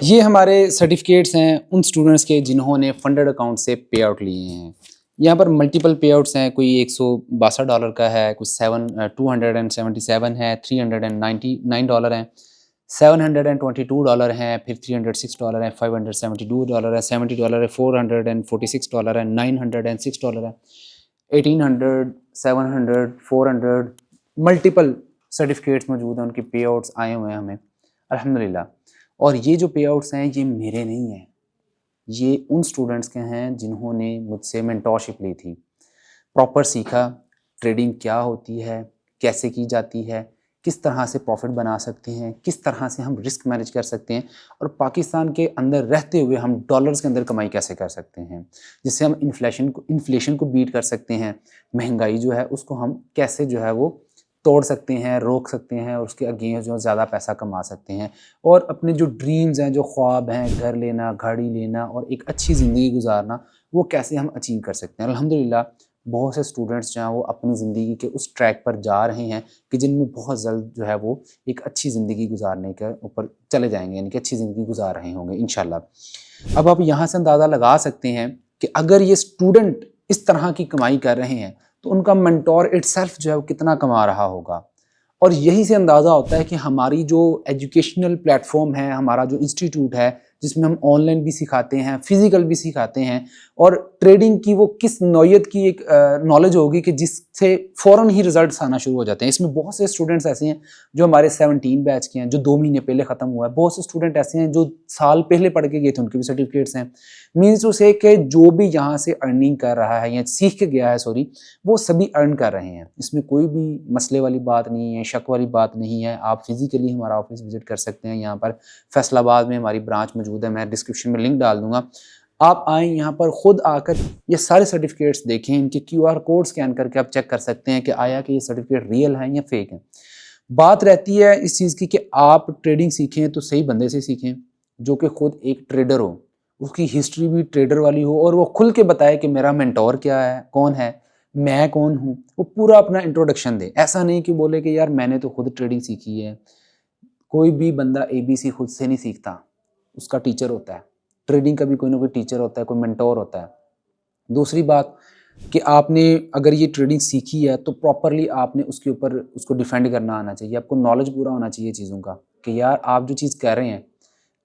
ये हमारे सर्टिफिकेट्स हैं उन स्टूडेंट्स के जिन्होंने फंडेड अकाउंट से पे आउट लिए हैं। यहाँ पर मल्टीपल पे आउट्स हैं, कोई $162 का है, कुछ 277 है, $399 हैं, $722 हैं, फिर $306 है, $572 है, $70 है, $446 है, $906 है, 1800, 700, 400 मल्टीपल सर्टिफिकेट्स मौजूद हैं, उनके पे आउट्स आए हुए हैं हमें अल्हम्दुलिल्लाह। और ये जो पे आउट्स हैं ये मेरे नहीं हैं, ये उन स्टूडेंट्स के हैं जिन्होंने मुझसे मेंटोरशिप ली थी, प्रॉपर सीखा ट्रेडिंग क्या होती है, कैसे की जाती है, किस तरह से प्रॉफिट बना सकते हैं, किस तरह से हम रिस्क मैनेज कर सकते हैं और पाकिस्तान के अंदर रहते हुए हम डॉलर्स के अंदर कमाई कैसे कर सकते हैं, जिससे हम इन्फ्लेशन को बीट कर सकते हैं, महंगाई जो है उसको हम कैसे जो है वो तोड़ सकते हैं, रोक सकते हैं और उसके अगेंस्ट जो ज़्यादा पैसा कमा सकते हैं और अपने जो ड्रीम्स हैं, जो ख्वाब हैं, घर लेना, गाड़ी लेना और एक अच्छी ज़िंदगी गुजारना, वो कैसे हम अचीव कर सकते हैं। अल्हम्दुलिल्लाह बहुत से स्टूडेंट्स जो हैं वो अपनी ज़िंदगी के उस ट्रैक पर जा रहे हैं कि जिनमें बहुत जल्द जो है वो एक अच्छी ज़िंदगी गुजारने के ऊपर चले जाएंगे, यानी कि अच्छी ज़िंदगी गुजार रहे होंगे इंशाल्लाह। अब आप यहाँ से अंदाज़ा लगा सकते हैं कि अगर ये स्टूडेंट इस तरह की कमाई कर रहे हैं तो उनका मेंटोर इटसेल्फ जो है वो कितना कमा रहा होगा। और यही से अंदाज़ा होता है कि हमारी जो एजुकेशनल प्लेटफॉर्म है, हमारा जो इंस्टीट्यूट है जिसमें हम ऑनलाइन भी सिखाते हैं, फिज़िकल भी सिखाते हैं और ट्रेडिंग की वो किस नौयत की एक नॉलेज होगी कि जिससे फ़ौरन ही रिजल्ट्स आना शुरू हो जाते हैं। इसमें बहुत से स्टूडेंट्स ऐसे हैं जो हमारे 17 बैच के हैं, जो 2 महीने पहले ख़त्म हुआ है। बहुत से स्टूडेंट ऐसे हैं जो साल पहले पढ़ के गए थे, उनके भी सर्टिफिकेट्स हैं। मीन्स टू से कि जो भी यहाँ से अर्निंग कर रहा है या सीख के गया है सॉरी, वो सभी अर्न कर रहे हैं। इसमें कोई भी मसले वाली बात नहीं है, शक वाली बात नहीं है। आप फिज़िकली हमारा ऑफिस विज़िट कर सकते हैं। यहाँ पर फैसलाबाद में हमारी ब्रांच मौजूद है, मैं डिस्क्रिप्शन में लिंक डाल दूँगा। आप आएँ यहाँ पर ख़ुद आकर ये सारे सर्टिफिकेट्स देखें, इनके QR कोड स्कैन करके आप चेक कर सकते हैं कि आया कि ये सर्टिफिकेट रियल है या फेक है। बात रहती है इस चीज़ की कि आप ट्रेडिंग सीखें तो सही बंदे से सीखें जो कि ख़ुद एक ट्रेडर हो, उसकी हिस्ट्री भी ट्रेडर वाली हो और वो खुल के बताए कि मेरा मेंटोर क्या है, कौन है, मैं कौन हूँ। वो पूरा अपना इंट्रोडक्शन दे। ऐसा नहीं कि बोले कि यार मैंने तो खुद ट्रेडिंग सीखी है। कोई भी बंदा ABC खुद से नहीं सीखता, उसका टीचर होता है। ट्रेडिंग का भी कोई ना कोई टीचर होता है, कोई मेंटोर होता है। दूसरी बात कि आपने अगर ये ट्रेडिंग सीखी है तो प्रॉपरली आपने उसके ऊपर उसको डिफेंड करना आना चाहिए। आपको नॉलेज पूरा होना चाहिए चीज़ों का कि यार आप जो चीज़ कर रहे हैं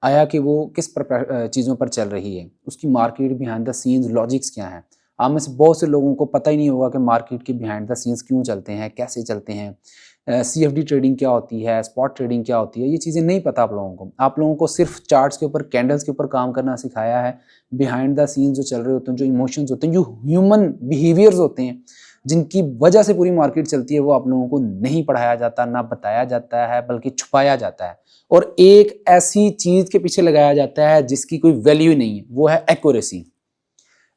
आया कि वो किस चीज़ों पर चल रही है, उसकी market behind the scenes logics क्या हैं। आप में से बहुत से लोगों को पता ही नहीं होगा कि मार्केट के बिहाइंड द सीन्स क्यों चलते हैं, कैसे चलते हैं, CFD ट्रेडिंग क्या होती है, स्पॉट ट्रेडिंग क्या होती है, ये चीज़ें नहीं पता आप लोगों को। आप लोगों को सिर्फ चार्ट्स के ऊपर, कैंडल्स के ऊपर काम करना सिखाया है। बिहाइंड द सीन्स जो चल रहे होते हैं, जो इमोशंस होते हैं, जो ह्यूमन बिहेवियर्स होते हैं, जिनकी वजह से पूरी मार्केट चलती है, वो आप लोगों को नहीं पढ़ाया जाता, ना बताया जाता है, बल्कि छुपाया जाता है और एक ऐसी चीज़ के पीछे लगाया जाता है जिसकी कोई वैल्यू नहीं है, वो है एक्यूरेसी।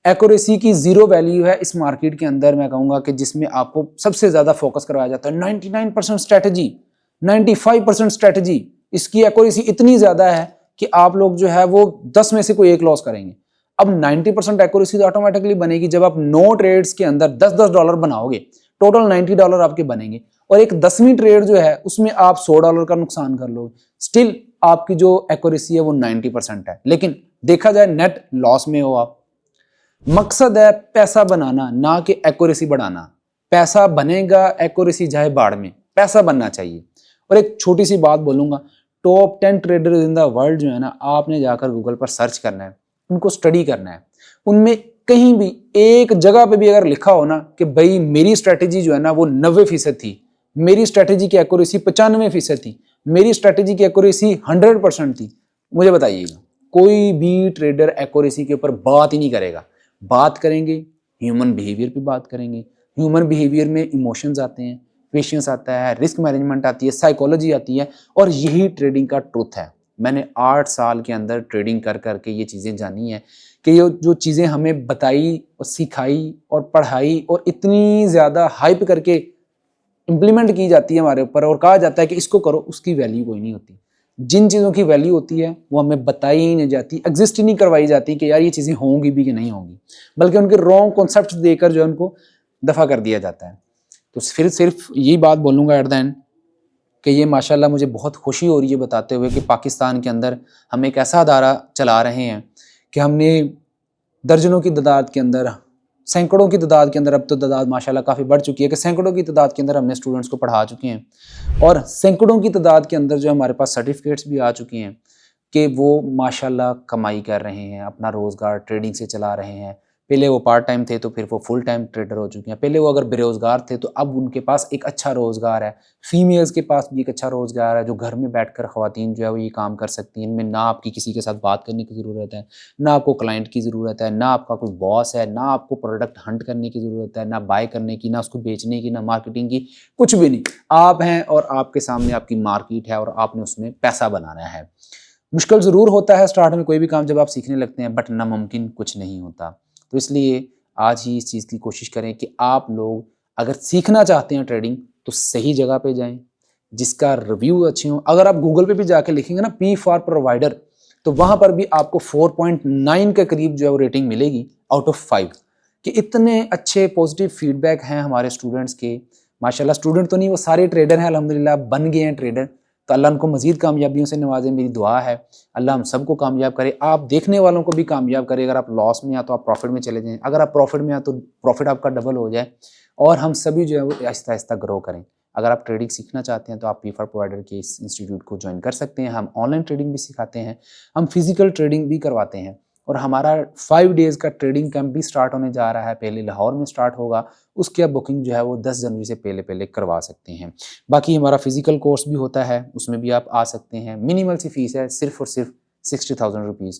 एक्यूरेसी की ज़ीरो वैल्यू है इस मार्केट के अंदर। मैं कहूँगा कि जिसमें आपको सबसे ज़्यादा फोकस करवाया जाता है। 99% स्ट्रैटेजी, 95% स्ट्रैटेजी, इसकी एक्यूरेसी इतनी ज़्यादा है कि आप लोग जो है वो 10 में से कोई एक लॉस करेंगे। अब 90% एक्यूरेसी तो ऑटोमेटिकली बनेगी जब आप 9 ट्रेड्स के अंदर $10 बनाओगे, टोटल $90 आपके बनेंगे और एक 10वीं ट्रेड जो है उसमें आप $100 का नुकसान कर लोगे। स्टिल आपकी जो एक्यूरेसी है वो 90% है, लेकिन देखा जाए नेट लॉस में हो आप। मकसद है पैसा बनाना, ना कि एक्यूरेसी बढ़ाना। पैसा बनेगा, एक्यूरेसी जाए बाढ़ में, पैसा बनना चाहिए। और एक छोटी सी बात बोलूँगा, top 10 traders in the world जो है ना, आपने जाकर गूगल पर सर्च करना है, उनको स्टडी करना है। उनमें कहीं भी एक जगह पे भी अगर लिखा हो ना कि भाई मेरी स्ट्रैटेजी जो है ना वो 90% थी, मेरी स्ट्रैटेजी की एक्यूरेसी 95% थी, मेरी स्ट्रैटेजी की एक्यूरेसी 100% थी, मुझे बताइएगा। कोई भी ट्रेडर एक्यूरेसी के ऊपर बात ही नहीं करेगा। बात करेंगे ह्यूमन बिहेवियर पे बात करेंगे। ह्यूमन बिहेवियर में इमोशंस आते हैं, पेशेंस आता है, रिस्क मैनेजमेंट आती है, साइकोलॉजी आती है और यही ट्रेडिंग का ट्रुथ है। मैंने 8 साल के अंदर ट्रेडिंग कर करके ये चीज़ें जानी है कि ये जो चीज़ें हमें बताई और सिखाई और पढ़ाई और इतनी ज़्यादा हाइप करके इम्प्लीमेंट की जाती है हमारे ऊपर और कहा जाता है कि इसको करो, उसकी वैल्यू कोई नहीं होती। जिन चीज़ों की वैल्यू होती है वो हमें बताई ही नहीं जाती, एग्जिस्ट ही नहीं करवाई जाती कि यार ये चीज़ें होंगी भी कि नहीं होंगी, बल्कि उनके रॉन्ग कॉन्सेप्ट देकर जो है उनको दफ़ा कर दिया जाता है। तो फिर सिर्फ यही बात बोलूँगा एट द एंड कि ये माशाल्लाह मुझे बहुत खुशी हो रही है बताते हुए कि पाकिस्तान के अंदर हम एक ऐसा अदारा चला रहे हैं कि हमने दर्जनों की तादाद के अंदर, सैकड़ों की तादाद के अंदर, अब तो तादाद माशाल्लाह काफ़ी बढ़ चुकी है कि सैकड़ों की तादाद के अंदर हमने स्टूडेंट्स को पढ़ा चुके हैं और सैकड़ों की तादाद के अंदर जो हमारे पास सर्टिफिकेट्स भी आ चुके हैं कि वो माशाल्लाह कमाई कर रहे हैं, अपना रोज़गार ट्रेडिंग से चला रहे हैं। पहले वो पार्ट टाइम थे तो फिर वो फुल टाइम ट्रेडर हो चुके हैं। पहले वो अगर बेरोज़गार थे तो अब उनके पास एक अच्छा रोज़गार है। फीमेल्स के पास भी एक अच्छा रोज़गार है जो घर में बैठकर ख़वातीन जो है वो ये काम कर सकती हैं। इनमें ना आपकी किसी के साथ बात करने की ज़रूरत है, ना आपको क्लाइंट की ज़रूरत है, ना आपका कोई बॉस है, ना आपको प्रोडक्ट हंट करने की ज़रूरत है, ना बाय करने की, ना उसको बेचने की, ना मार्केटिंग की, कुछ भी नहीं। आप हैं और आपके सामने आपकी मार्केट है और आपने उसमें पैसा बनाना है। मुश्किल ज़रूर होता है स्टार्ट में कोई भी काम जब आप सीखने लगते हैं, बट नामुमकिन कुछ नहीं होता। तो इसलिए आज ही इस चीज़ की कोशिश करें कि आप लोग अगर सीखना चाहते हैं ट्रेडिंग तो सही जगह पे जाएं जिसका रिव्यू अच्छे हों। अगर आप गूगल पे भी जाके लिखेंगे ना P फॉर प्रोवाइडर, तो वहाँ पर भी आपको 4.9 के करीब जो है वो रेटिंग मिलेगी आउट ऑफ 5 कि इतने अच्छे पॉजिटिव फीडबैक हैं हमारे स्टूडेंट्स के। माशाल्लाह स्टूडेंट तो नहीं, वो सारे ट्रेडर हैं, अल्हम्दुलिल्लाह बन गए हैं ट्रेडर। तो अल्लाह उनको मज़ीद कामयाबियों से नवाजे, मेरी दुआ है अल्लाह हम सबको कामयाब करे, आप देखने वालों को भी कामयाब करे। अगर आप लॉस में या तो आप प्रॉफिट में चले जाएं, अगर आप प्रॉफिट में या तो प्रॉफिट आपका डबल हो जाए और हम सभी जो है वो आहिस्ता आहिस्ता ग्रो करें। अगर आप ट्रेडिंग सीखना चाहते हैं तो आप P फॉर प्रोवाइडर के इस इंस्टीट्यूट को ज्वाइन कर सकते हैं। हम ऑनलाइन ट्रेडिंग भी सिखाते हैं, हम फिजिकल ट्रेडिंग भी करवाते हैं और हमारा 5 डेज़ का ट्रेडिंग कैंप भी स्टार्ट होने जा रहा है। पहले लाहौर में स्टार्ट होगा, उसकी आप बुकिंग जो है वो 10 जनवरी से पहले पहले करवा सकते हैं। बाकी हमारा फिजिकल कोर्स भी होता है, उसमें भी आप आ सकते हैं। मिनिमल सी फीस है, सिर्फ और सिर्फ 60,000 रुपीज़,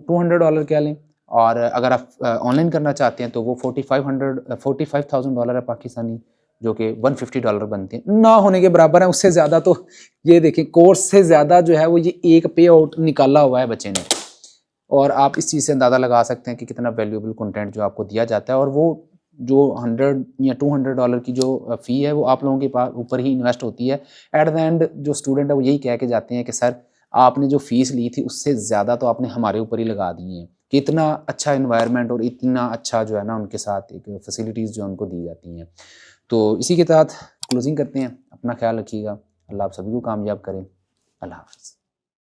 $200 क्या लें। और अगर आप ऑनलाइन करना चाहते हैं तो वो $45,000 है पाकिस्तानी, जो कि $150 बनते हैं, ना होने के बराबर है। उससे ज़्यादा तो ये देखें, कोर्स से ज़्यादा जो है वो ये एक पे आउट निकाला हुआ है बच्चे ने। और आप इस चीज़ से अंदाज़ा लगा सकते हैं कि कितना वैल्यूएबल कंटेंट जो आपको दिया जाता है। और वो जो 100 या $200 की जो फ़ी है वो आप लोगों के पास ऊपर ही इन्वेस्ट होती है। एट द एंड जो स्टूडेंट है वो यही कह के जाते हैं कि सर आपने जो फ़ीस ली थी उससे ज़्यादा तो आपने हमारे ऊपर ही लगा दी है। कि इतना अच्छा एनवायरनमेंट और इतना अच्छा जो है ना उनके साथ एक फैसिलिटीज़ जो उनको दी जाती हैं। तो इसी के साथ क्लोजिंग करते हैं। अपना ख्याल रखिएगा। अल्लाह आप सभी को कामयाब करे। अल्लाह हाफ़िज़।